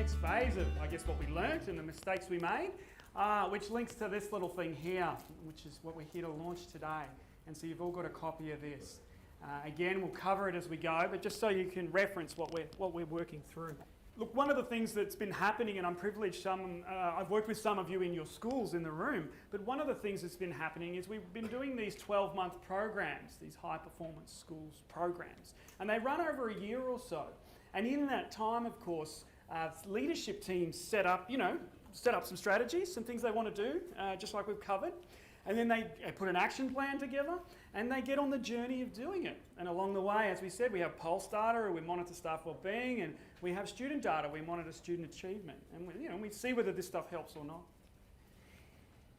next phase of, I guess, what we learnt and the mistakes we made, which links to this little thing here, which is what we're here to launch today. And so you've all got a copy of this. Again, we'll cover it as we go, but just so you can reference what we're working through. Look, one of the things that's been happening, and I'm privileged, I've worked with some of you in your schools in the room, but one of the things that's been happening is we've been doing these 12-month programs, these high-performance schools programs, and they run over a year or so. And in that time, of course, leadership teams set up some strategies, some things they want to do, just like we've covered. And then they put an action plan together and they get on the journey of doing it. And along the way, as we said, we have pulse data, we monitor staff wellbeing, and we have student data, we monitor student achievement. And we see whether this stuff helps or not.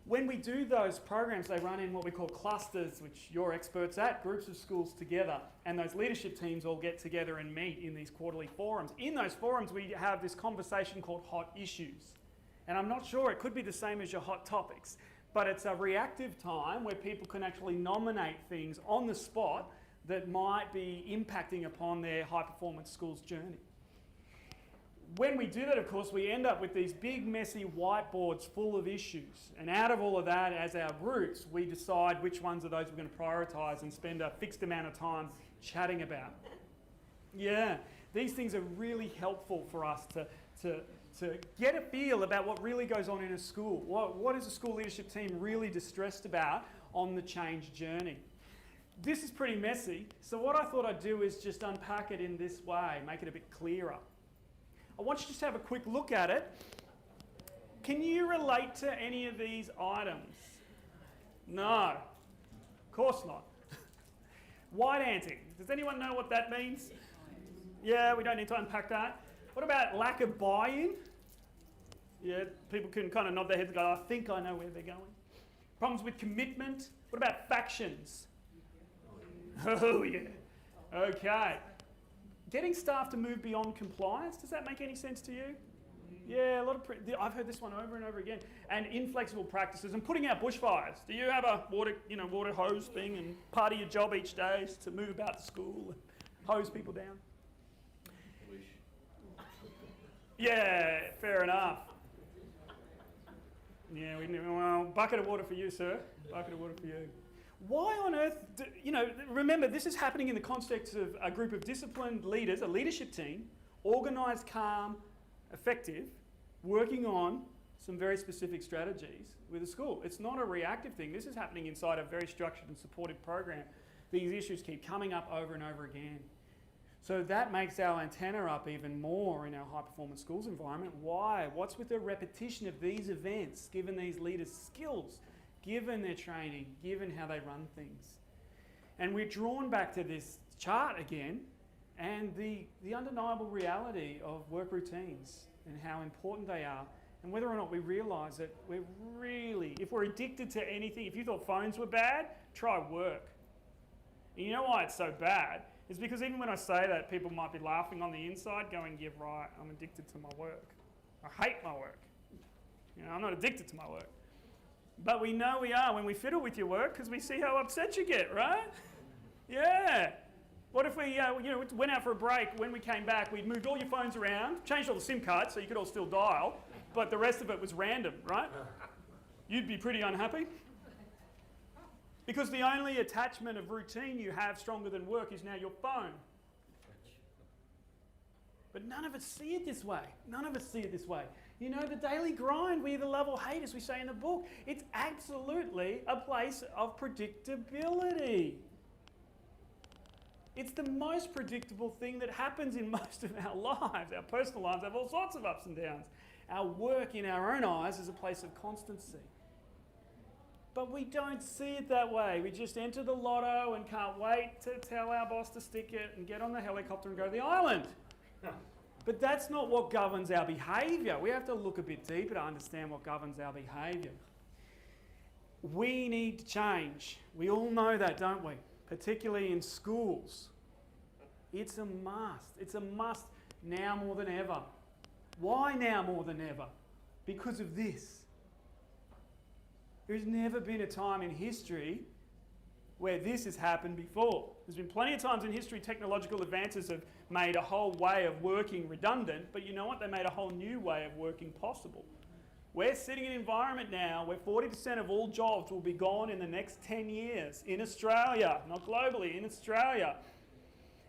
When we do those programs, they run in what we call clusters, which you're experts at, groups of schools together. And those leadership teams all get together and meet in these quarterly forums. In those forums, we have this conversation called hot issues. And I'm not sure, it could be the same as your hot topics. But it's a reactive time where people can actually nominate things on the spot that might be impacting upon their high-performance schools journey. When we do that, of course, we end up with these big, messy whiteboards full of issues. And out of all of that, as our groups, we decide which ones of those we're going to prioritise and spend a fixed amount of time chatting about. Yeah, these things are really helpful for us to get a feel about what really goes on in a school. What is a school leadership team really distressed about on the change journey? This is pretty messy, so what I thought I'd do is just unpack it in this way, make it a bit clearer. I want you to just have a quick look at it. Can you relate to any of these items? No, of course not. White anting, does anyone know what that means? Yeah, we don't need to unpack that. What about lack of buy-in? Yeah, people can kind of nod their heads and go, I think I know where they're going. Problems with commitment. What about factions? Oh, yeah. Okay. Getting staff to move beyond compliance, does that make any sense to you? Yeah, I've heard this one over and over again. And inflexible practices and putting out bushfires. Do you have a water hose thing and part of your job each day is to move about the school and hose people down? Yeah, fair enough. Yeah, well, bucket of water for you, sir. Bucket of water for you. Why on earth, remember, this is happening in the context of a group of disciplined leaders, a leadership team, organised, calm, effective, working on some very specific strategies with a school. It's not a reactive thing. This is happening inside a very structured and supportive program. These issues keep coming up over and over again. So that makes our antenna up even more in our high-performance schools environment. Why? What's with the repetition of these events, given these leaders' skills, given their training, given how they run things? And we're drawn back to this chart again and the undeniable reality of work routines and how important they are, and whether or not we realise that if we're addicted to anything, if you thought phones were bad, try work. And you know why it's so bad? It's because even when I say that, people might be laughing on the inside going, yeah, right, I'm addicted to my work. I hate my work. I'm not addicted to my work. But we know we are when we fiddle with your work because we see how upset you get, right? Yeah. What if we went out for a break, when we came back, we'd moved all your phones around, changed all the SIM cards so you could all still dial, but the rest of it was random, right? You'd be pretty unhappy. Because the only attachment of routine you have stronger than work is now your phone. But none of us see it this way. None of us see it this way. The daily grind, we either love or hate, as we say in the book. It's absolutely a place of predictability. It's the most predictable thing that happens in most of our lives. Our personal lives have all sorts of ups and downs. Our work in our own eyes is a place of constancy. But we don't see it that way. We just enter the lotto and can't wait to tell our boss to stick it and get on the helicopter and go to the island. But that's not what governs our behaviour. We have to look a bit deeper to understand what governs our behaviour. We need to change. We all know that, don't we? Particularly in schools. It's a must. It's a must now more than ever. Why now more than ever? Because of this. There's never been a time in history where this has happened before. There's been plenty of times in history technological advances have made a whole way of working redundant, but you know what? They made a whole new way of working possible. We're sitting in an environment now where 40% of all jobs will be gone in the next 10 years in Australia, not globally, in Australia.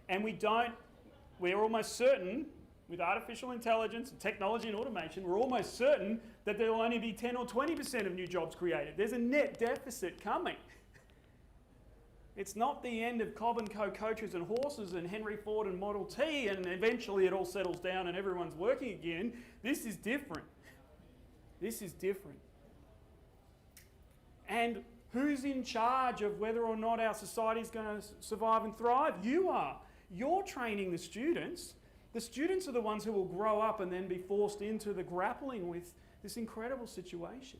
And we're almost certain, with artificial intelligence and technology and automation, we're almost certain that there will only be 10 or 20% of new jobs created. There's a net deficit coming. It's not the end of Cobb and Co. coaches and horses and Henry Ford and Model T and eventually it all settles down and everyone's working again. This is different. This is different. And who's in charge of whether or not our society is going to survive and thrive? You are. You're training the students. The students are the ones who will grow up and then be forced into the grappling with this incredible situation.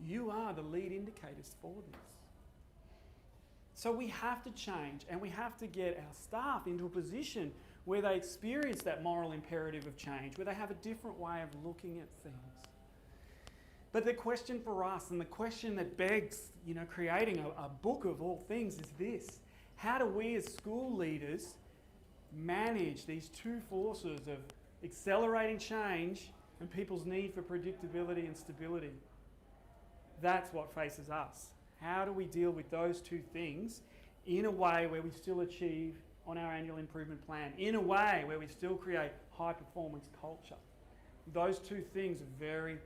You are the lead indicators for this. So we have to change and we have to get our staff into a position where they experience that moral imperative of change, where they have a different way of looking at things. But the question for us and the question that begs, creating a book of all things is this: how do we as school leaders manage these two forces of accelerating change and people's need for predictability and stability? That's what faces us. How do we deal with those two things in a way where we still achieve on our annual improvement plan, in a way where we still create high performance culture? Those two things are very,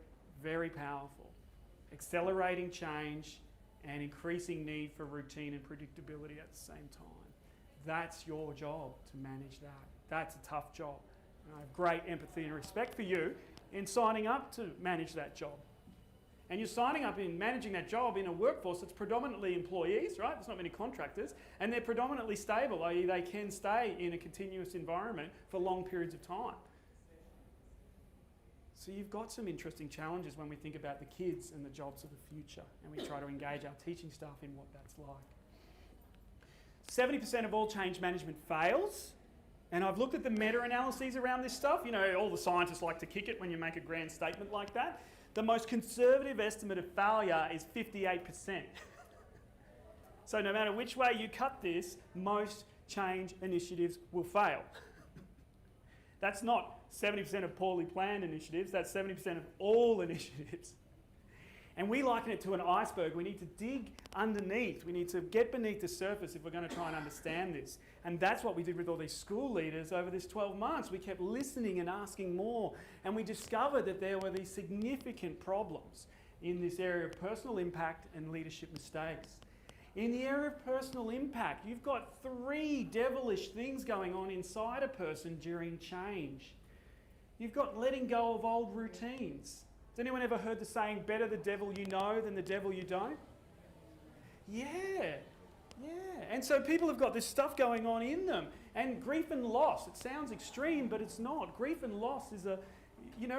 very powerful. Accelerating change and increasing need for routine and predictability at the same time. That's your job to manage that. That's a tough job. And I have great empathy and respect for you in signing up to manage that job. And you're signing up in managing that job in a workforce that's predominantly employees, right? There's not many contractors, and they're predominantly stable, i.e. they can stay in a continuous environment for long periods of time. So you've got some interesting challenges when we think about the kids and the jobs of the future, and we try to engage our teaching staff in what that's like. 70% of all change management fails, and I've looked at the meta-analyses around this stuff. All the scientists like to kick it when you make a grand statement like that. The most conservative estimate of failure is 58%. So no matter which way you cut this, most change initiatives will fail. That's not 70% of poorly planned initiatives, that's 70% of all initiatives. And we liken it to an iceberg. We need to dig underneath. We need to get beneath the surface if we're going to try and understand this. And that's what we did with all these school leaders over this 12 months. We kept listening and asking more. And we discovered that there were these significant problems in this area of personal impact and leadership mistakes. In the area of personal impact, you've got 3 devilish things going on inside a person during change. You've got letting go of old routines. Has anyone ever heard the saying, better the devil you know than the devil you don't? Yeah. And so people have got this stuff going on in them. And grief and loss, it sounds extreme, but it's not. Grief and loss is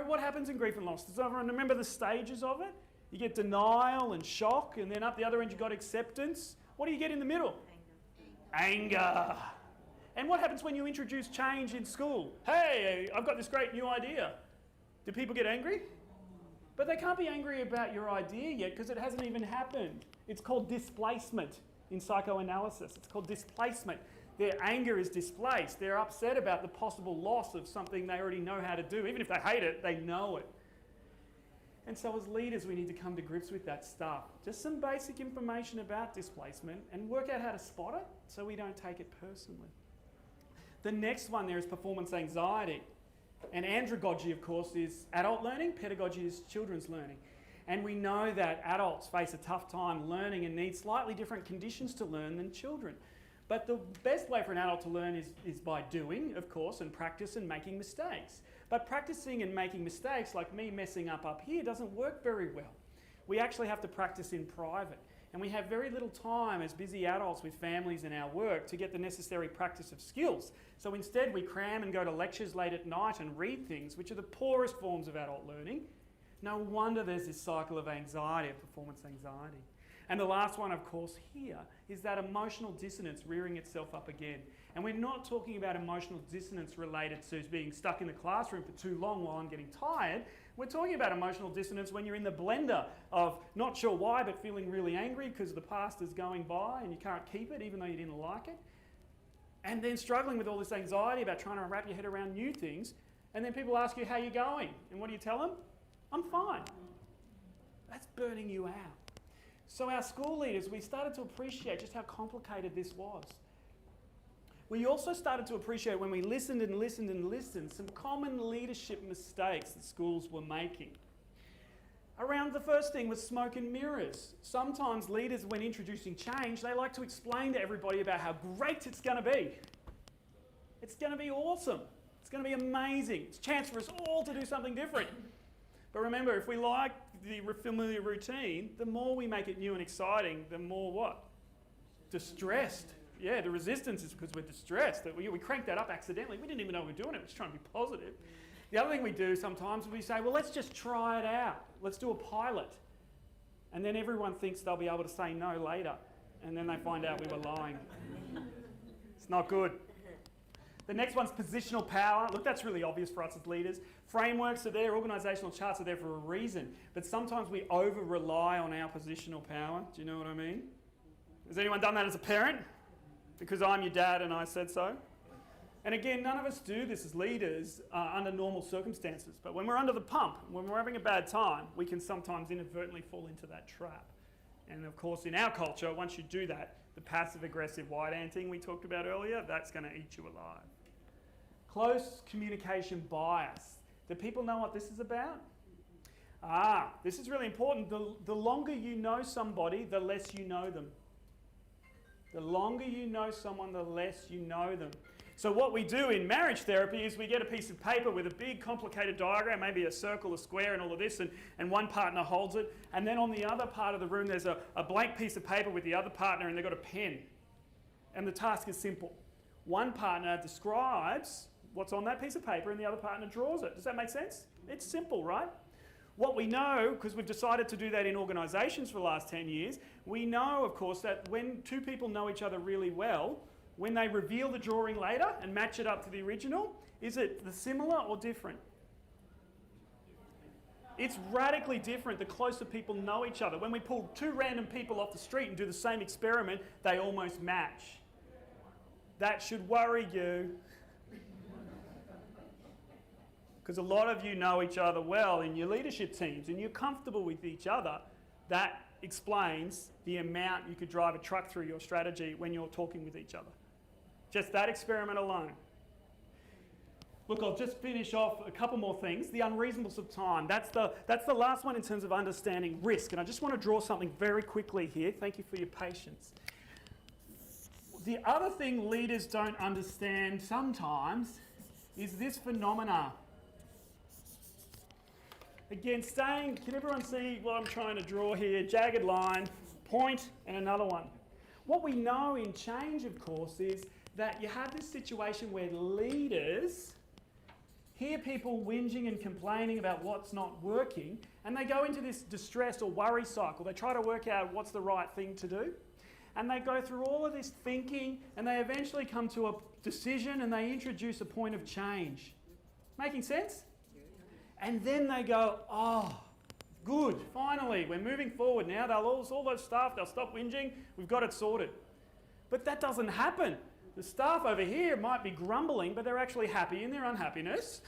what happens in grief and loss? Does everyone remember the stages of it? You get denial and shock, and then up the other end you've got acceptance. What do you get in the middle? Anger. And what happens when you introduce change in school? Hey, I've got this great new idea. Do people get angry? But they can't be angry about your idea yet because it hasn't even happened. It's called displacement in psychoanalysis. It's called displacement. Their anger is displaced. They're upset about the possible loss of something they already know how to do. Even if they hate it, they know it. And so as leaders, we need to come to grips with that stuff. Just some basic information about displacement and work out how to spot it so we don't take it personally. The next one there is performance anxiety. And andragogy, of course, is adult learning. Pedagogy is children's learning. And we know that adults face a tough time learning and need slightly different conditions to learn than children. But the best way for an adult to learn is by doing, of course, and practice and making mistakes. But practicing and making mistakes, like me messing up here, doesn't work very well. We actually have to practice in private. And we have very little time as busy adults with families and our work to get the necessary practice of skills. So instead we cram and go to lectures late at night and read things, which are the poorest forms of adult learning. No wonder there's this cycle of anxiety, of performance anxiety. And the last one, of course, here is that emotional dissonance rearing itself up again. And we're not talking about emotional dissonance related to being stuck in the classroom for too long while I'm getting tired. We're talking about emotional dissonance when you're in the blender of not sure why, but feeling really angry because the past is going by and you can't keep it even though you didn't like it. And then struggling with all this anxiety about trying to wrap your head around new things. And then people ask you how you're going. And what do you tell them? I'm fine. That's burning you out. So our school leaders, we started to appreciate just how complicated this was. We also started to appreciate when we listened and listened and listened some common leadership mistakes that schools were making. Around the first thing was smoke and mirrors. Sometimes leaders, when introducing change, they like to explain to everybody about how great it's going to be. It's going to be awesome. It's going to be amazing. It's a chance for us all to do something different. But remember, if we like the familiar routine, the more we make it new and exciting, the more what? Distressed. Yeah, the resistance is because we're distressed. That we cranked that up accidentally. We didn't even know we were doing it. We're just trying to be positive. The other thing we do sometimes is we say, well, let's just try it out. Let's do a pilot. And then everyone thinks they'll be able to say no later. And then they find out we were lying. It's not good. The next one's positional power. Look, that's really obvious for us as leaders. Frameworks are there, organisational charts are there for a reason. But sometimes we over-rely on our positional power. Do you know what I mean? Has anyone done that as a parent? Because I'm your dad and I said so? And again, none of us do this as leaders under normal circumstances. But when we're under the pump, when we're having a bad time, we can sometimes inadvertently fall into that trap. And of course, in our culture, once you do that, the passive-aggressive white-anting we talked about earlier, that's going to eat you alive. Close communication bias. Do people know what this is about? This is really important. The longer you know somebody, the less you know them. The longer you know someone, the less you know them. So what we do in marriage therapy is we get a piece of paper with a big complicated diagram, maybe a circle, a square and all of this, and one partner holds it. And then on the other part of the room there's a blank piece of paper with the other partner and they've got a pen. And the task is simple. One partner describes what's on that piece of paper and the other partner draws it. Does that make sense? It's simple, right? What we know, because we've decided to do that in organisations for the last 10 years, we know, of course, that when two people know each other really well, when they reveal the drawing later and match it up to the original, is it the similar or different? It's radically different the closer people know each other. When we pull two random people off the street and do the same experiment, they almost match. That should worry you. Because a lot of you know each other well in your leadership teams and you're comfortable with each other. That explains the amount you could drive a truck through your strategy when you're talking with each other. Just that experiment alone. Look, I'll just finish off a couple more things. The unreasonableness of time. That's the last one in terms of understanding risk. And I just want to draw something very quickly here. Thank you for your patience. The other thing leaders don't understand sometimes is this phenomena. Again, can everyone see what I'm trying to draw here? Jagged line, point, and another one. What we know in change, of course, is that you have this situation where leaders hear people whinging and complaining about what's not working, and they go into this distress or worry cycle. They try to work out what's the right thing to do, and they go through all of this thinking, and they eventually come to a decision, and they introduce a point of change. Making sense? And then they go, oh, good, finally, we're moving forward now. They'll all those staff, they'll stop whinging, we've got it sorted. But that doesn't happen. The staff over here might be grumbling, but they're actually happy in their unhappiness.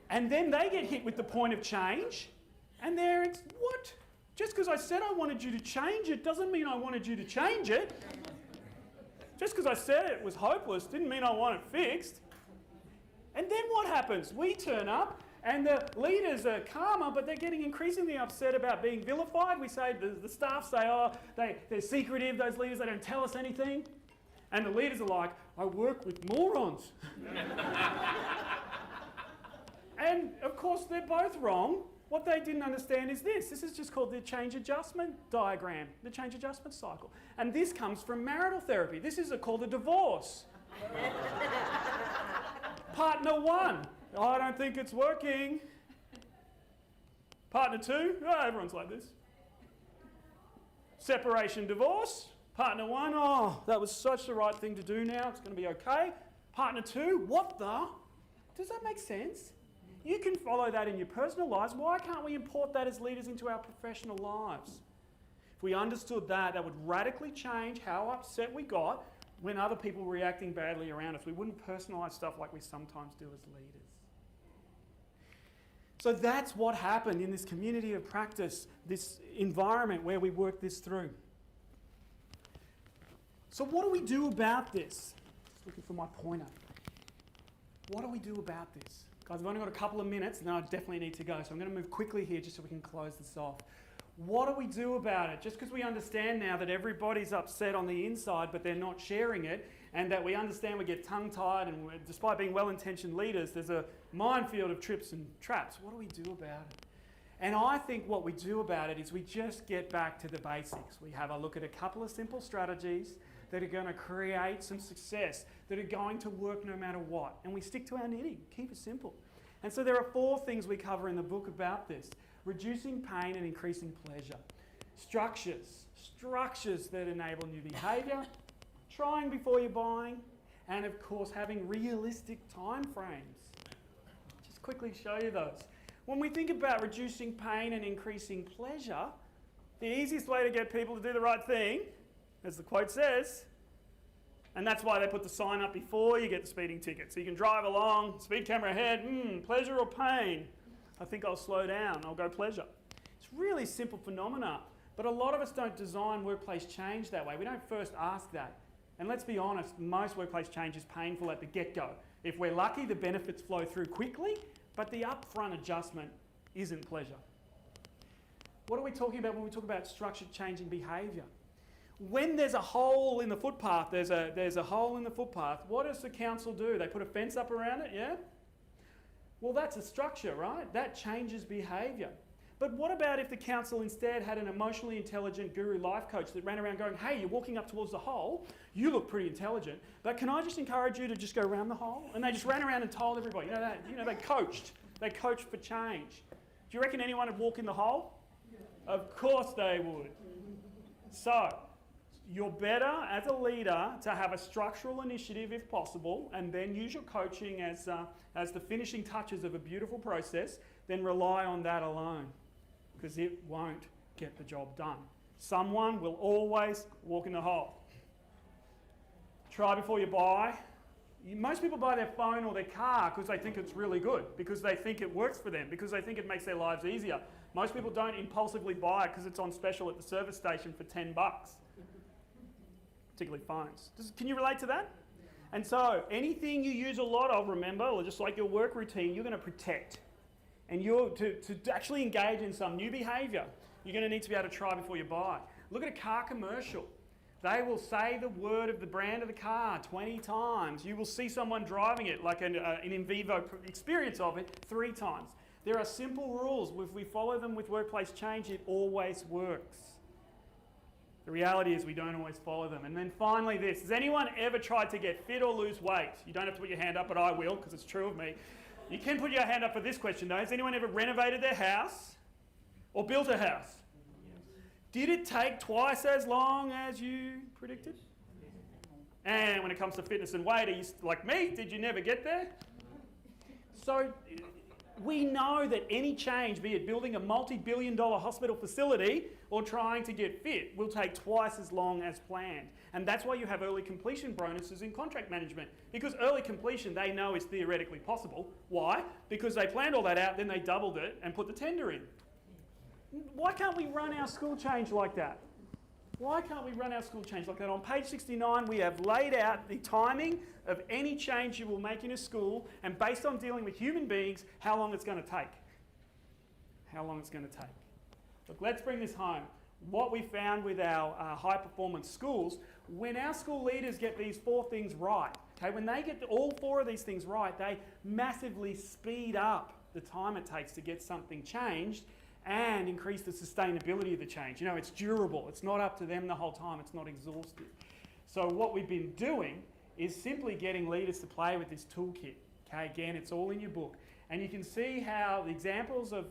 And then they get hit with the point of change, and they're, what? Just because I said I wanted you to change it doesn't mean I wanted you to change it. Just because I said it was hopeless didn't mean I want it fixed. And then what happens? We turn up and the leaders are calmer, but they're getting increasingly upset about being vilified. We say, the staff say, oh, they're secretive, those leaders, they don't tell us anything. And the leaders are like, I work with morons. And of course, they're both wrong. What they didn't understand is this. This is just called the change adjustment diagram, the change adjustment cycle. And this comes from marital therapy. This is called a divorce. Partner 1, oh, I don't think it's working. Partner 2, oh, everyone's like this. Separation, divorce. Partner 1, oh, that was such the right thing to do now. It's going to be okay. Partner 2, what the? Does that make sense? You can follow that in your personal lives. Why can't we import that as leaders into our professional lives? If we understood that, that would radically change how upset we got when other people were reacting badly around us. We wouldn't personalise stuff like we sometimes do as leaders. So that's what happened in this community of practice, this environment where we work this through. So what do we do about this? Just looking for my pointer. What do we do about this? Guys, I've only got a couple of minutes and then I definitely need to go. So I'm going to move quickly here just so we can close this off. What do we do about it? Just because we understand now that everybody's upset on the inside but they're not sharing it, and that we understand we get tongue-tied and despite being well-intentioned leaders, there's a minefield of trips and traps. What do we do about it? And I think what we do about it is we just get back to the basics. We have a look at a couple of simple strategies that are going to create some success, that are going to work no matter what. And we stick to our knitting, keep it simple. And so there are 4 things we cover in the book about this. Reducing pain and increasing pleasure. Structures that enable new behaviour, trying before you're buying, and of course having realistic time frames. Just quickly show you those. When we think about reducing pain and increasing pleasure, the easiest way to get people to do the right thing, as the quote says, and that's why they put the sign up before you get the speeding ticket. So you can drive along, speed camera ahead, pleasure or pain? I think I'll slow down, I'll go pleasure. It's really simple phenomena, but a lot of us don't design workplace change that way. We don't first ask that. And let's be honest, most workplace change is painful at the get-go. If we're lucky, the benefits flow through quickly, but the upfront adjustment isn't pleasure. What are we talking about when we talk about structured change in behaviour? When there's a hole in the footpath, there's a hole in the footpath, what does the council do? They put a fence up around it, yeah? Well, that's a structure, right? That changes behaviour. But what about if the council instead had an emotionally intelligent guru life coach that ran around going, hey, you're walking up towards the hole, you look pretty intelligent, but can I just encourage you to just go around the hole? And they just ran around and told everybody, they coached. They coached for change. Do you reckon anyone would walk in the hole? Yeah. Of course they would. So, you're better as a leader to have a structural initiative if possible, and then use your coaching as the finishing touches of a beautiful process, then rely on that alone, because it won't get the job done. Someone will always walk in the hole. Try before you buy. Most people buy their phone or their car because they think it's really good, because they think it works for them, because they think it makes their lives easier. Most people don't impulsively buy it because it's on special at the service station for $10. Particularly phones. Can you relate to that? And so anything you use a lot of, remember, or just like your work routine, you're going to protect. And to actually engage in some new behaviour, you're going to need to be able to try before you buy. Look at a car commercial. They will say the word of the brand of the car 20 times. You will see someone driving it, like an in vivo experience of it, 3 times. There are simple rules. If we follow them with workplace change, it always works. The reality is we don't always follow them. And then finally this. Has anyone ever tried to get fit or lose weight? You don't have to put your hand up, but I will, because it's true of me. You can put your hand up for this question, though. Has anyone ever renovated their house or built a house? Did it take twice as long as you predicted? And when it comes to fitness and weight, are you like me? Did you never get there? So we know that any change, be it building a multi-billion-dollar hospital facility or trying to get fit, will take twice as long as planned. And that's why you have early completion bonuses in contract management. Because early completion, they know is theoretically possible. Why? Because they planned all that out, then they doubled it and put the tender in. Why can't we run our school change like that? Why can't we run our school change like that? On page 69, we have laid out the timing of any change you will make in a school, and based on dealing with human beings, how long it's going to take. How long it's going to take. Look, let's bring this home. What we found with our high-performance schools, when our school leaders get these 4 things right, okay, when they get all 4 of these things right, they massively speed up the time it takes to get something changed and increase the sustainability of the change. You know, it's durable. It's not up to them the whole time. It's not exhaustive. So what we've been doing is simply getting leaders to play with this toolkit. Okay, again, it's all in your book. And you can see how the examples of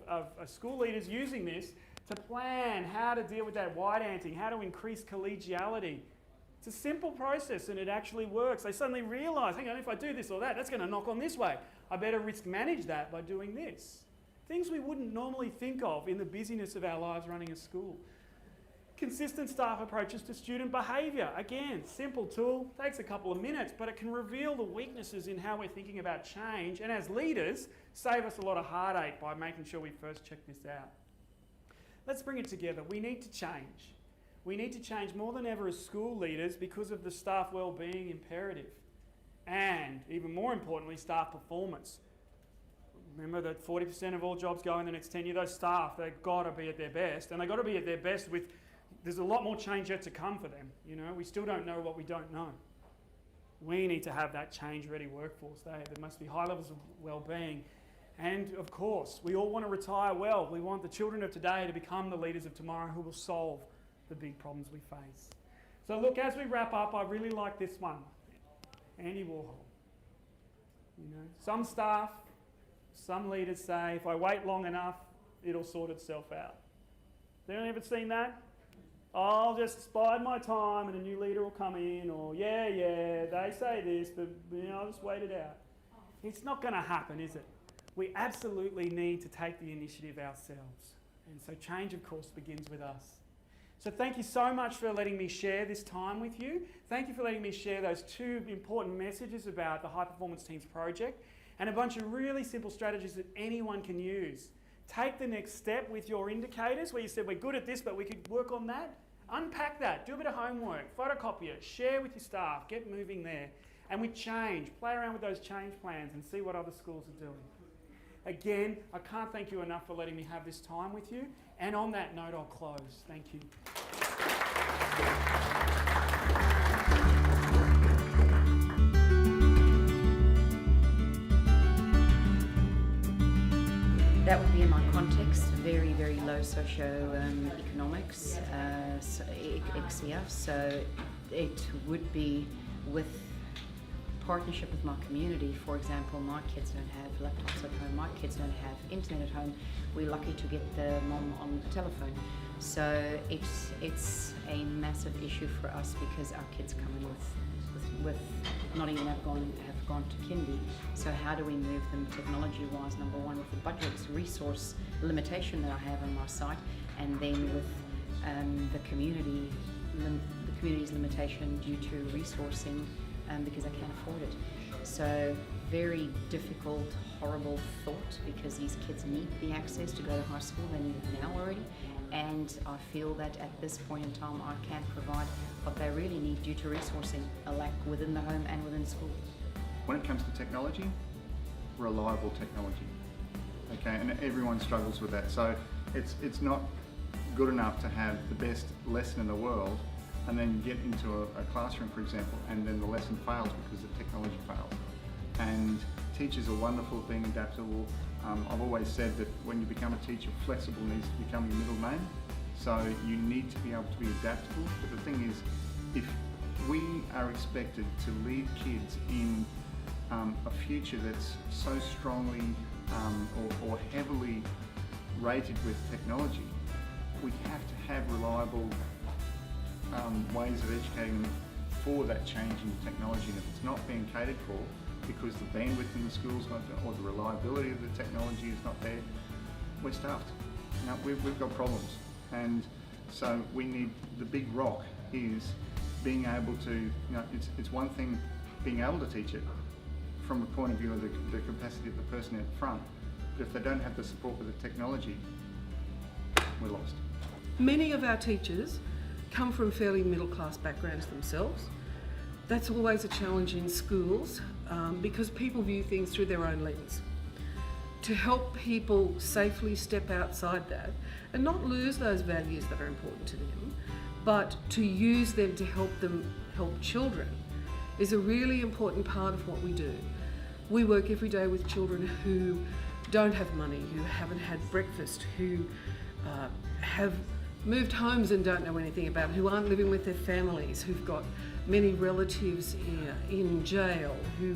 school leaders using this to plan how to deal with that white anting, how to increase collegiality, It's a simple process and it actually works. They suddenly realise, hang on, if I do this or that, that's going to knock on this way. I better risk manage that by doing this. Things we wouldn't normally think of in the busyness of our lives running a school. Consistent staff approaches to student behaviour. Again, simple tool, takes a couple of minutes, but it can reveal the weaknesses in how we're thinking about change, and as leaders, save us a lot of heartache by making sure we first check this out. Let's bring it together. We need to change. We need to change more than ever as school leaders because of the staff wellbeing imperative. And, even more importantly, staff performance. Remember that 40% of all jobs go in the next 10 years. Those staff, they've got to be at their best, and they've got to be at their best with, there's a lot more change yet to come for them. You know, we still don't know what we don't know. We need to have that change-ready workforce. There must be high levels of well-being. And of course, we all want to retire well. We want the children of today to become the leaders of tomorrow who will solve the big problems we face. So look, as we wrap up, I really like this one. Andy Warhol. You know, some staff, some leaders say, if I wait long enough, it'll sort itself out. Has anyone ever seen that? I'll just bide my time and a new leader will come in, or yeah, they say this, but I'll just wait it out. It's not going to happen, is it? We absolutely need to take the initiative ourselves. And so change, of course, begins with us. So thank you so much for letting me share this time with you. Thank you for letting me share those two important messages about the High Performance Teams project and a bunch of really simple strategies that anyone can use. Take the next step with your indicators where you said we're good at this, but we could work on that. Unpack that, do a bit of homework, photocopy it, share with your staff, get moving there. And we change, play around with those change plans and see what other schools are doing. Again, I can't thank you enough for letting me have this time with you. And on that note, I'll close. Thank you. That would be in my context, very, very low socio-economics, XCF, so it would be with partnership with my community. For example, my kids don't have laptops at home, my kids don't have internet at home. We're lucky to get the mom on the telephone. So it's a massive issue for us because our kids come in with not even have gone to kindy. So how do we move them technology-wise? Number one, with the budget's resource limitation that I have on my site, and then with the community's limitation due to resourcing because I can't afford it. So very difficult, horrible thought because these kids need the access to go to high school. They need it now already. And I feel that at this point in time I can't provide what they really need due to resourcing, a lack within the home and within school. When it comes to technology, reliable technology, okay, and everyone struggles with that. So it's not good enough to have the best lesson in the world and then get into a classroom, for example, and then the lesson fails because the technology fails. And teachers are wonderful at being adaptable. I've always said that when you become a teacher, flexible needs to become your middle name. So you need to be able to be adaptable. But the thing is, if we are expected to lead kids in a future that's so strongly or heavily rated with technology, we have to have reliable ways of educating them for that change in technology. And if it's not being catered for because the bandwidth in the schools not, or the reliability of the technology is not there, we're stuffed. Now, we've got problems. And so we need, the big rock is being able to, it's one thing being able to teach it from a point of view of the capacity of the person out front, but if they don't have the support with the technology, we're lost. Many of our teachers come from fairly middle class backgrounds themselves. That's always a challenge in schools because people view things through their own lens. To help people safely step outside that and not lose those values that are important to them, but to use them to help children is a really important part of what we do. We work every day with children who don't have money, who haven't had breakfast, who have moved homes and don't know anything about it, who aren't living with their families, who've got many relatives in jail, who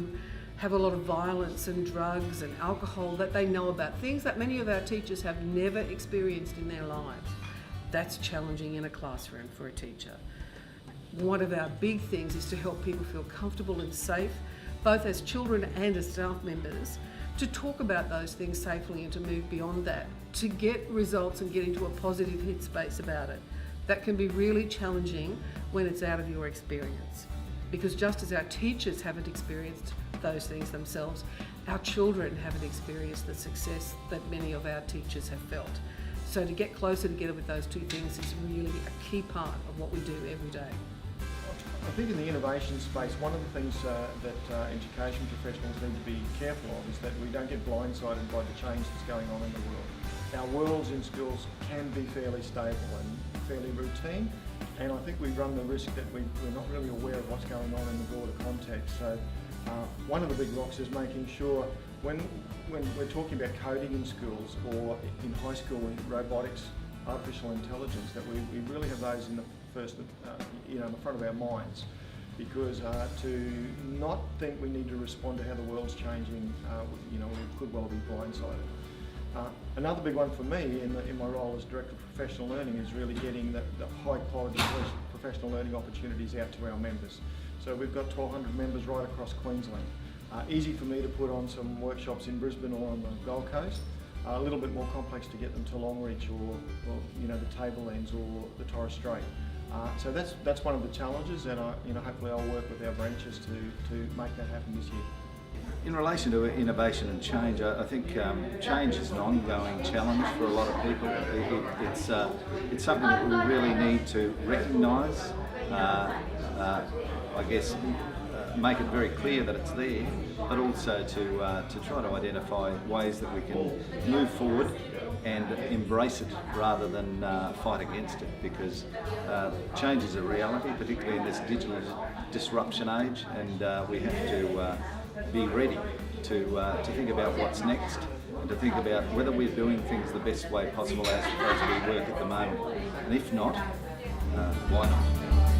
have a lot of violence and drugs and alcohol that they know about, things that many of our teachers have never experienced in their lives. That's challenging in a classroom for a teacher. one of our big things is to help people feel comfortable and safe, both as children and as staff members, to talk about those things safely and to move beyond that, to get results and get into a positive headspace about it. That can be really challenging when it's out of your experience. Because just as our teachers haven't experienced those things themselves, our children haven't experienced the success that many of our teachers have felt. So to get closer together with those two things is really a key part of what we do every day. I think in the innovation space, one of the things that education professionals need to be careful of is that we don't get blindsided by the change that's going on in the world. Our worlds in schools can be fairly stable and fairly routine, and I think we run the risk that we're not really aware of what's going on in the broader context. So one of the big rocks is making sure when we're talking about coding in schools or in high school in robotics, artificial intelligence, that we really have those in the first, in the front of our minds, because to not think we need to respond to how the world's changing, we could well be blindsided. Another big one for me in my role as Director of Professional Learning is really getting the high quality professional learning opportunities out to our members. So we've got 1,200 members right across Queensland. Easy for me to put on some workshops in Brisbane or on the Gold Coast. A little bit more complex to get them to Longreach or the Tablelands or the Torres Strait. So that's one of the challenges, and hopefully I'll work with our branches to make that happen this year. In relation to innovation and change, I think change is an ongoing challenge for a lot of people. It's something that we really need to recognise, make it very clear that it's there, but also to try to identify ways that we can move forward and embrace it rather than fight against it, because change is a reality, particularly in this digital disruption age, and we have to be ready to think about what's next and to think about whether we're doing things the best way possible as we work at the moment, and if not, why not?